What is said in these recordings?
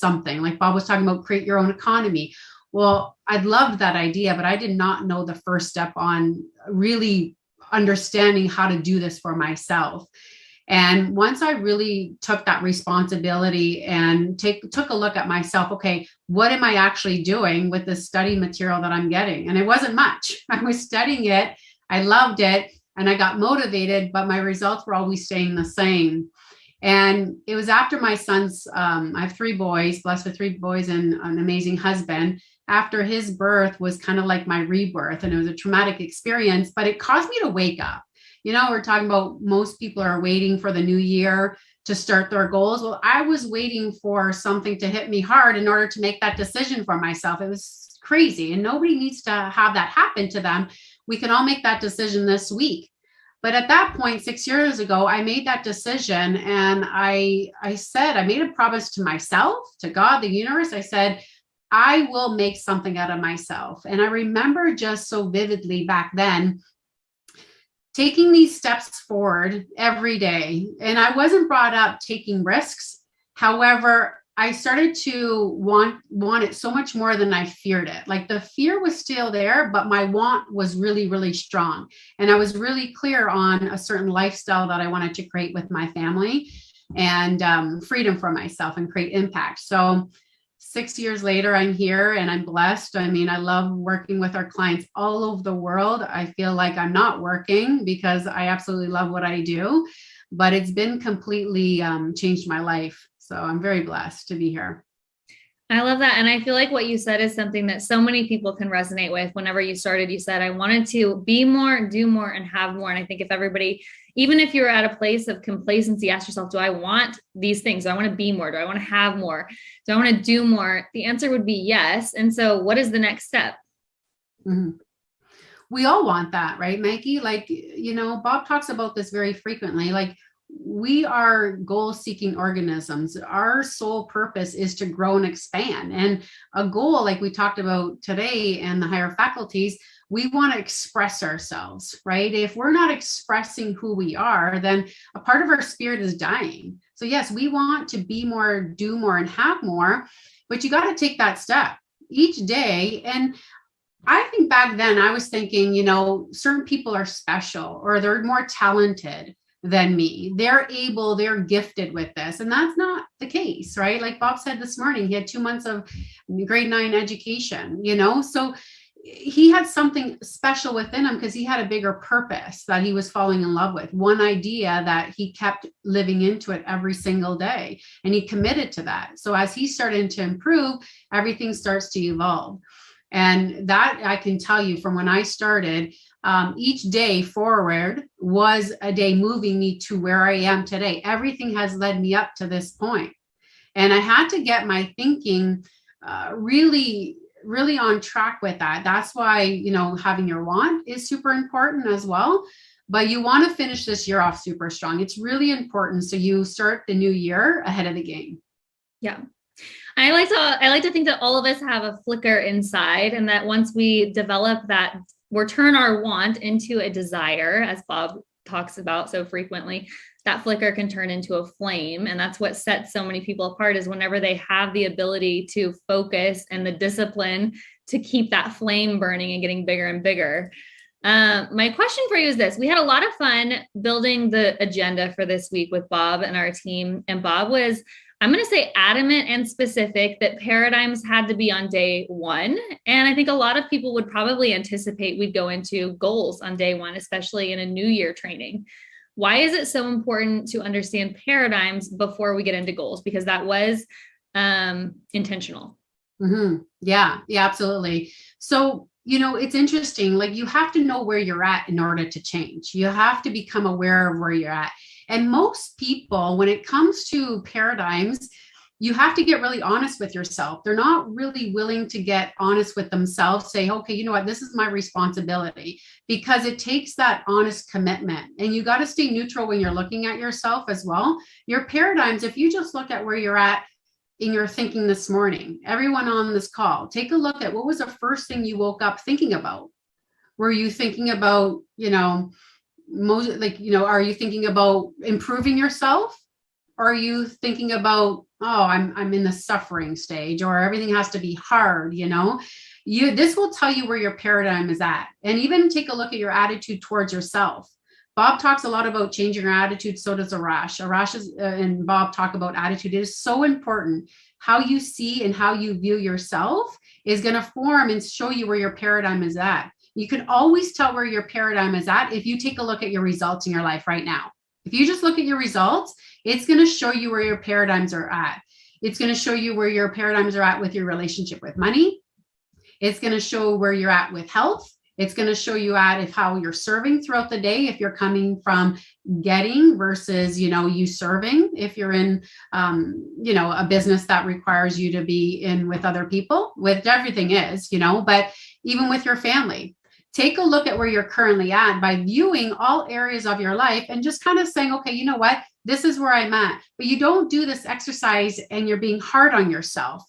something. Like Bob was talking about, create your own economy. Well, I'd loved that idea, but I did not know the first step on really understanding how to do this for myself. And once I really took that responsibility and took a look at myself, okay, what am I actually doing with the study material that I'm getting? And it wasn't much. I was studying it. I loved it and I got motivated, but my results were always staying the same. And it was after my son's, I have 3 boys, blessed with 3 boys and an amazing husband. After his birth was kind of like my rebirth, and it was a traumatic experience, but it caused me to wake up. We're talking about most people are waiting for the new year to start their goals. Well, I was waiting for something to hit me hard in order to make that decision for myself. It was crazy, and nobody needs to have that happen to them. We can all make that decision this week. But at that point, 6 years ago, I made that decision, and I said, I made a promise to myself, to God, the universe. I said, I will make something out of myself. And I remember just so vividly back then, taking these steps forward every day. And I wasn't brought up taking risks. However, I started to want it so much more than I feared it. Like the fear was still there, but my want was really, really strong. And I was really clear on a certain lifestyle that I wanted to create with my family and freedom for myself and create impact. So 6 years later, I'm here and I'm blessed. I mean, I love working with our clients all over the world. I feel like I'm not working because I absolutely love what I do, but it's been completely changed my life. So I'm very blessed to be here. I love that. And I feel like what you said is something that so many people can resonate with. Whenever you started, you said, I wanted to be more, do more, and have more. And I think if everybody, even if you're at a place of complacency, ask yourself, do I want these things? Do I want to be more? Do I want to have more? Do I want to do more? The answer would be yes. And so what is the next step? Mm-hmm. We all want that, right, Mikey? Like, Bob talks about this very frequently. Like, we are goal-seeking organisms. Our sole purpose is to grow and expand. And a goal, like we talked about today and the higher faculties, we want to express ourselves, right? If we're not expressing who we are, then a part of our spirit is dying. So yes, we want to be more, do more, and have more, but you got to take that step each day. And I think back then I was thinking, certain people are special or they're more talented than me. They're able, they're gifted with this. And that's not the case, right? Like Bob said this morning, he had 2 months of grade 9 education, so he had something special within him because he had a bigger purpose that he was falling in love with, one idea that he kept living into it every single day. And he committed to that. So as he started to improve, everything starts to evolve. And that I can tell you from when I started, each day forward was a day moving me to where I am today. Everything has led me up to this point. And I had to get my thinking really, really on track with that. That's why, having your want is super important as well. But you want to finish this year off super strong. It's really important. So you start the new year ahead of the game. Yeah. I like to think that all of us have a flicker inside, and that once we develop that, or turn our want into a desire, as Bob talks about so frequently, that flicker can turn into a flame. And that's what sets so many people apart, is whenever they have the ability to focus and the discipline to keep that flame burning and getting bigger and bigger. My question for you is this. We had a lot of fun building the agenda for this week with Bob and our team. And Bob was, I'm going to say, adamant and specific that paradigms had to be on day 1. And I think a lot of people would probably anticipate we'd go into goals on day 1, especially in a new year training. Why is it so important to understand paradigms before we get into goals? Because that was intentional. Mm-hmm. Yeah, absolutely. So, it's interesting. Like, you have to know where you're at in order to change. You have to become aware of where you're at. And most people, when it comes to paradigms, you have to get really honest with yourself. They're not really willing to get honest with themselves, say, okay, you know what, this is my responsibility, because it takes that honest commitment. And you got to stay neutral when you're looking at yourself as well. Your paradigms, if you just look at where you're at in your thinking this morning, everyone on this call, take a look at what was the first thing you woke up thinking about. Were you thinking about, are you thinking about improving yourself? Or are you thinking about, oh, I'm in the suffering stage, or everything has to be hard, this will tell you where your paradigm is at. And even take a look at your attitude towards yourself. Bob talks a lot about changing your attitude. So does Arash. And Bob talk about attitude. It is so important. How you see and how you view yourself is going to form and show you where your paradigm is at. You can always tell where your paradigm is at if you take a look at your results in your life right now. If you just look at your results, it's going to show you where your paradigms are at. It's going to show you where your paradigms are at with your relationship with money. It's going to show where you're at with health. It's going to show you how you're serving throughout the day. If you're coming from getting versus, you serving, if you're in, a business that requires you to be in with other people, with everything is, but even with your family. Take a look at where you're currently at by viewing all areas of your life and just kind of saying, okay, you know what? This is where I'm at. But you don't do this exercise and you're being hard on yourself.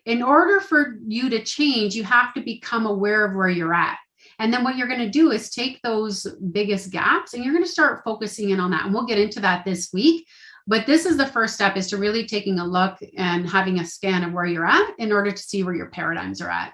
In order for you to change, you have to become aware of where you're at. And then what you're going to do is take those biggest gaps and you're going to start focusing in on that. And we'll get into that this week. But this is the first step, is to really taking a look and having a scan of where you're at in order to see where your paradigms are at.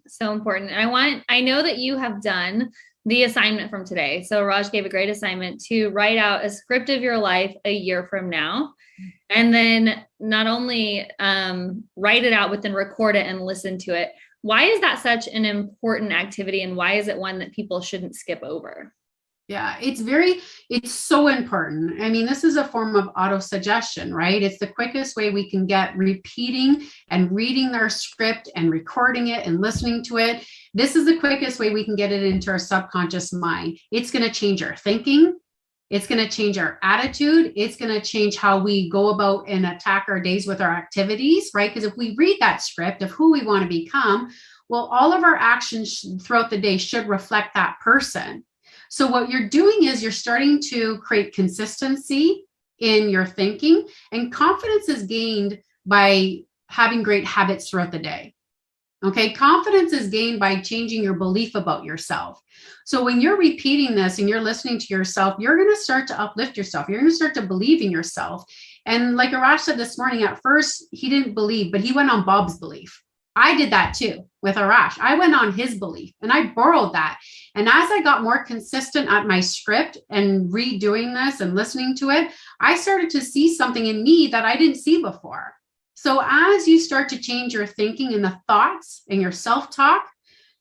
So important. I know that you have done the assignment from today. So Raj gave a great assignment to write out a script of your life a year from now. And then not only write it out, but then record it and listen to it. Why is that such an important activity? And why is it one that people shouldn't skip over? Yeah, it's so important. I mean, this is a form of auto-suggestion, right? It's the quickest way we can get repeating and reading our script and recording it and listening to it. This is the quickest way we can get it into our subconscious mind. It's going to change our thinking. It's going to change our attitude. It's going to change how we go about and attack our days with our activities, right? Because if we read that script of who we want to become, well, all of our actions throughout the day should reflect that person. So what you're doing is you're starting to create consistency in your thinking, and confidence is gained by having great habits throughout the day. Okay, confidence is gained by changing your belief about yourself. So when you're repeating this and you're listening to yourself, you're going to start to uplift yourself. You're going to start to believe in yourself. And like Arash said this morning, at first he didn't believe, but he went on Bob's belief. I did that too with Arash. I went on his belief and I borrowed that. And as I got more consistent at my script and redoing this and listening to it, I started to see something in me that I didn't see before. So as you start to change your thinking and the thoughts and your self-talk,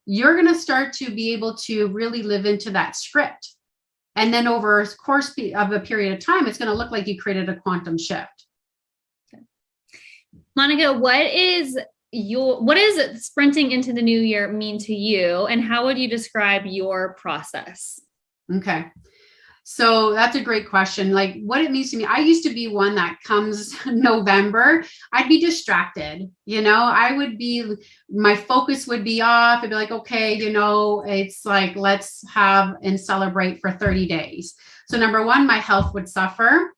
you're going to start to be able to really live into that script. And then over a course of a period of time, it's going to look like you created a quantum shift. Okay. Monica, what does sprinting into the new year mean to you? And how would you describe your process? Okay. So that's a great question. Like what it means to me, I used to be one that comes November, I'd be distracted. My focus would be off. I'd be like, okay, it's like, let's have and celebrate for 30 days. So number one, my health would suffer.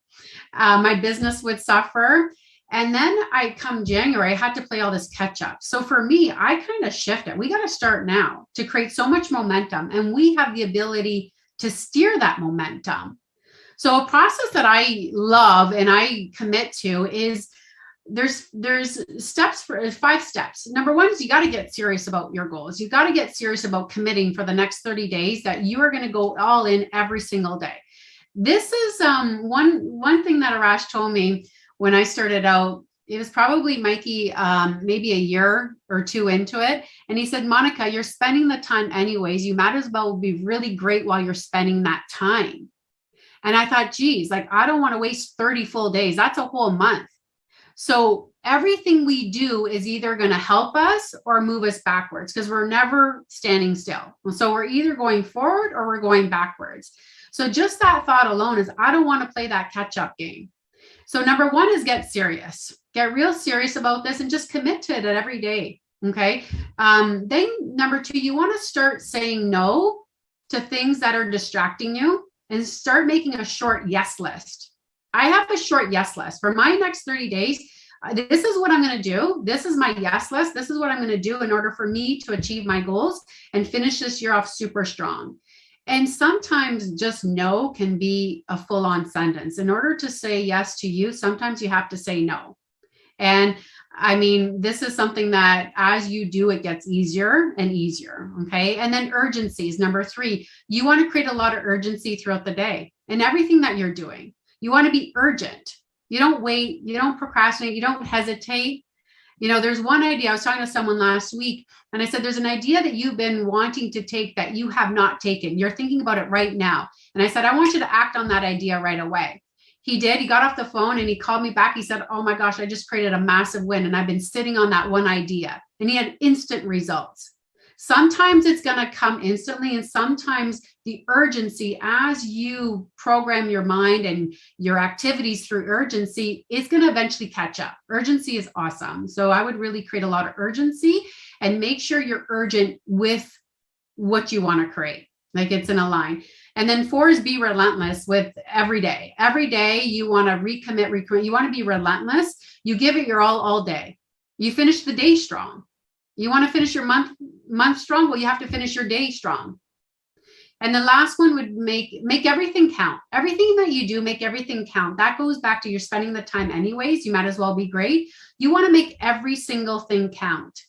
My business would suffer. And then come January, I had to play all this catch up. So for me, I kind of shifted. We got to start now to create so much momentum. And we have the ability to steer that momentum. So a process that I love and I commit to is there's 5 steps. Number one is you got to get serious about your goals. You got to get serious about committing for the next 30 days that you are going to go all in every single day. This is one thing that Arash told me when I started out. It was probably Mikey, maybe a year or 2 into it. And he said, Monica, you're spending the time anyways. You might as well be really great while you're spending that time. And I thought, geez, I don't want to waste 30 full days. That's a whole month. So everything we do is either going to help us or move us backwards, because we're never standing still. So we're either going forward or we're going backwards. So just that thought alone is, I don't want to play that catch-up game. So number one is get serious. Get real serious about this and just commit to it every day. Okay. Then number 2, you want to start saying no to things that are distracting you and start making a short yes list. I have a short yes list for my next 30 days. This is what I'm going to do. This is my yes list. This is what I'm going to do in order for me to achieve my goals and finish this year off super strong. And sometimes just no can be a full on sentence. In order to say yes to you, sometimes you have to say no. And I mean, this is something that as you do, it gets easier and easier. Okay. And then urgency is number 3. You want to create a lot of urgency throughout the day and everything that you're doing. You want to be urgent. You don't wait. You don't procrastinate. You don't hesitate. There's one idea. I was talking to someone last week and I said, there's an idea that you've been wanting to take that you have not taken. You're thinking about it right now. And I said, I want you to act on that idea right away. He did. He got off the phone and he called me back. He said, oh my gosh, I just created a massive win. And I've been sitting on that one idea. And he had instant results. Sometimes it's going to come instantly. And sometimes the urgency, as you program your mind and your activities through urgency, is going to eventually catch up. Urgency is awesome. So I would really create a lot of urgency and make sure you're urgent with what you want to create. Like it's in a line. And then 4 is be relentless with every day. Every day you want to recommit. You want to be relentless. You give it your all day. You finish the day strong. You want to finish your month strong? Well, you have to finish your day strong. And the last one would make everything count. Everything that you do, make everything count. That goes back to you're spending the time anyways. You might as well be great. You want to make every single thing count.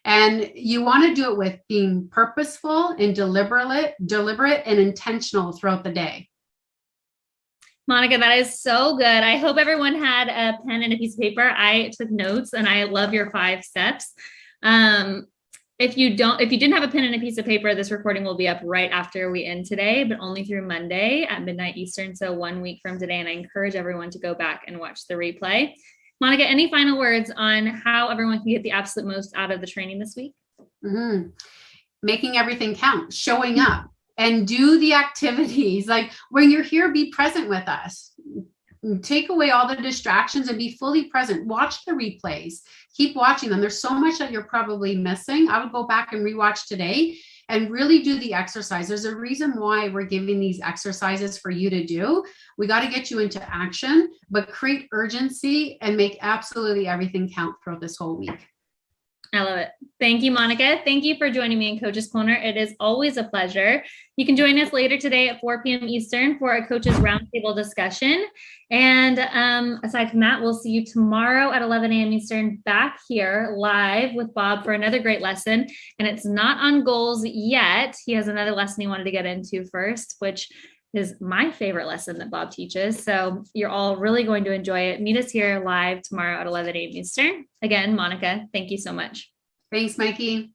And you want to do it with being purposeful and deliberate and intentional throughout the day. Monica, that is so good. I hope everyone had a pen and a piece of paper. I took notes and I love your 5 steps. If you didn't have a pen and a piece of paper, this recording will be up right after we end today, but only through Monday at midnight Eastern. So 1 week from today. And I encourage everyone to go back and watch the replay. Monica, any final words on how everyone can get the absolute most out of the training this week? Mm-hmm. Making everything count, showing up and do the activities. Like when you're here, be present with us. Take away all the distractions and be fully present. Watch the replays. Keep watching them. There's so much that you're probably missing. I would go back and rewatch today and really do the exercise. There's a reason why we're giving these exercises for you to do. We got to get you into action, but create urgency and make absolutely everything count throughout this whole week. I love it. Thank you, Monica. Thank you for joining me in Coach's Corner. It is always a pleasure. You can join us later today at 4 p.m. Eastern for a Coach's Roundtable discussion. And aside from that, we'll see you tomorrow at 11 a.m. Eastern back here live with Bob for another great lesson. And it's not on goals yet. He has another lesson he wanted to get into first, which is my favorite lesson that Bob teaches. So you're all really going to enjoy it. Meet us here live tomorrow at 11 a.m. Eastern. Again, Monica, thank you so much. Thanks, Mikey.